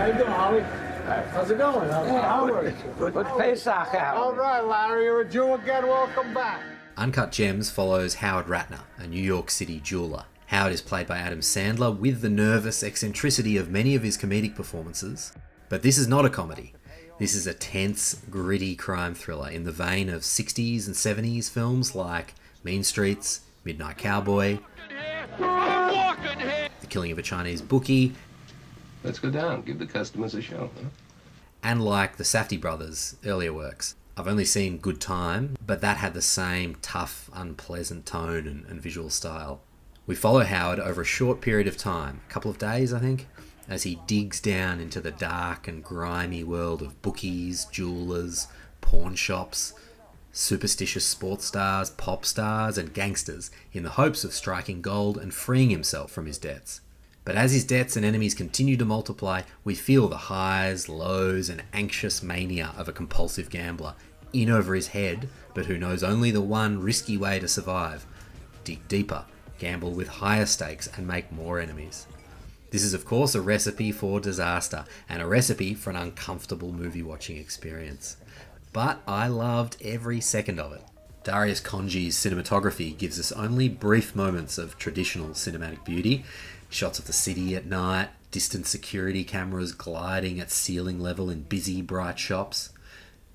you doing, Holly? How's it going? Howard. Good Pesach out. All right, Larry, you're a Jew again. Welcome back. Uncut Gems follows Howard Ratner, a New York City jeweler. Howard is played by Adam Sandler with the nervous eccentricity of many of his comedic performances. But this is not a comedy. This is a tense, gritty crime thriller in the vein of 60s and 70s films like Mean Streets, Midnight Cowboy, The Killing of a Chinese Bookie, Let's go down, give the customers a show, huh? and like the Safdie brothers' earlier works. I've only seen Good Time, but that had the same tough, unpleasant tone and visual style. We follow Howard over a short period of time, a couple of days I think, as he digs down into the dark and grimy world of bookies, jewelers, pawn shops, superstitious sports stars, pop stars and gangsters in the hopes of striking gold and freeing himself from his debts. But as his debts and enemies continue to multiply, we feel the highs, lows and anxious mania of a compulsive gambler in over his head, but who knows only the one risky way to survive: dig deeper, gamble with higher stakes and make more enemies. This is of course a recipe for disaster and a recipe for an uncomfortable movie watching experience. But I loved every second of it. Darius Khondji's cinematography gives us only brief moments of traditional cinematic beauty, shots of the city at night, distant security cameras gliding at ceiling level in busy, bright shops.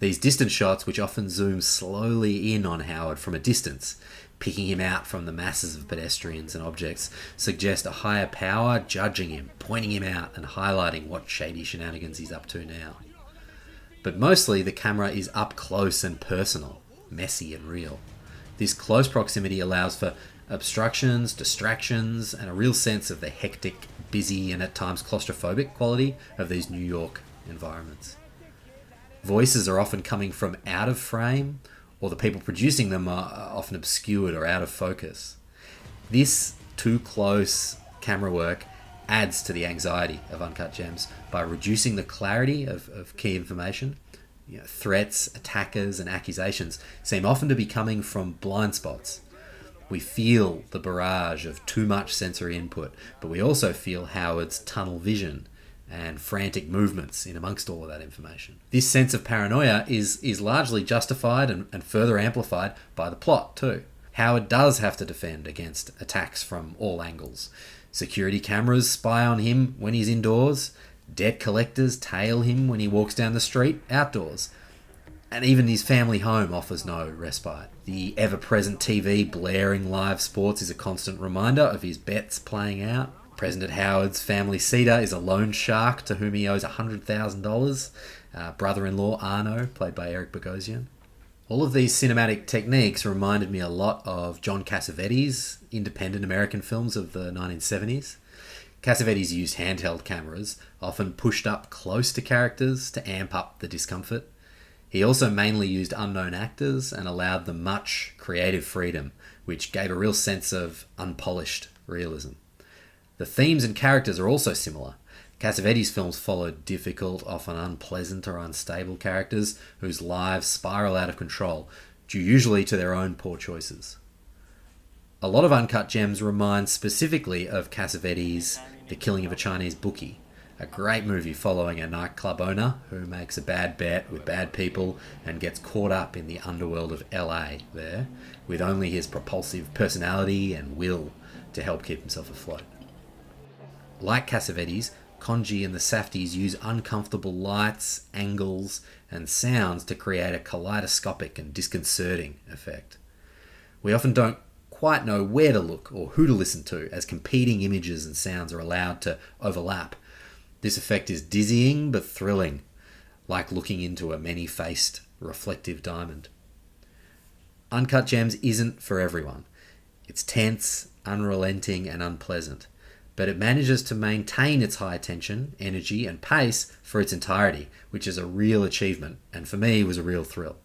These distant shots, which often zoom slowly in on Howard from a distance, picking him out from the masses of pedestrians and objects, suggest a higher power judging him, pointing him out and highlighting what shady shenanigans he's up to now. But mostly the camera is up close and personal, messy and real. This close proximity allows for obstructions, distractions, and a real sense of the hectic, busy, and at times claustrophobic quality of these New York environments. Voices are often coming from out of frame, or the people producing them are often obscured or out of focus. This too close camera work adds to the anxiety of Uncut Gems by reducing the clarity of key information. Threats, attackers, and accusations seem often to be coming from blind spots. We feel the barrage of too much sensory input, but we also feel Howard's tunnel vision and frantic movements in amongst all of that information. This sense of paranoia is largely justified and further amplified by the plot too. Howard does have to defend against attacks from all angles. Security cameras spy on him when he's indoors, debt collectors tail him when he walks down the street outdoors. And even his family home offers no respite. The ever-present TV blaring live sports is a constant reminder of his bets playing out. President Howard's family seater is a loan shark to whom he owes $100,000. Brother-in-law Arno, played by Eric Bogosian. All of these cinematic techniques reminded me a lot of John Cassavetes' independent American films of the 1970s. Cassavetes used handheld cameras, often pushed up close to characters to amp up the discomfort. He also mainly used unknown actors and allowed them much creative freedom, which gave a real sense of unpolished realism. The themes and characters are also similar. Cassavetes' films followed difficult, often unpleasant or unstable characters whose lives spiral out of control, due usually to their own poor choices. A lot of Uncut Gems remind specifically of Cassavetes' The Killing of a Chinese Bookie, a great movie following a nightclub owner who makes a bad bet with bad people and gets caught up in the underworld of LA there, with only his propulsive personality and will to help keep himself afloat. Like Cassavetes, Khondji and the Safdies use uncomfortable lights, angles, and sounds to create a kaleidoscopic and disconcerting effect. We often don't quite know where to look or who to listen to, as competing images and sounds are allowed to overlap. This effect is dizzying but thrilling, like looking into a many-faced, reflective diamond. Uncut Gems isn't for everyone. It's tense, unrelenting, and unpleasant, but it manages to maintain its high tension, energy, and pace for its entirety, which is a real achievement, and for me was a real thrill.